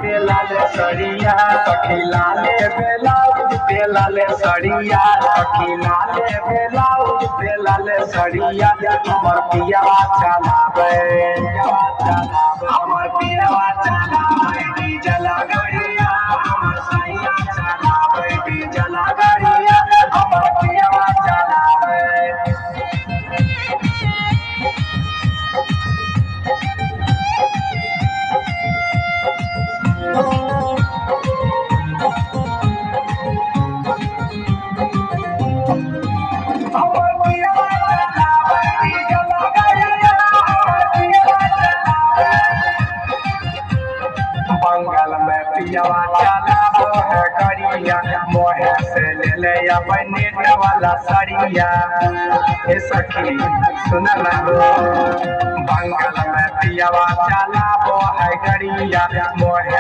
बेलाले सड़िया सखीलाले बेलाउज बेलाले सड़िया सखीलाले बेलाउज बेलाले सड़िया हमर पियावा चलावे हमर पियावा चलावे डीजल गाड़िया हमर सैया चलावे डीजल गाड़िया हमर पियावा चलावे। बंगाल में पियावा चलाबो है करिया मोहे से ले ले अपने वाला सड़िया ए सखी सुन ना हो। बंगाल में पियावा चलाबो है करिया मोहे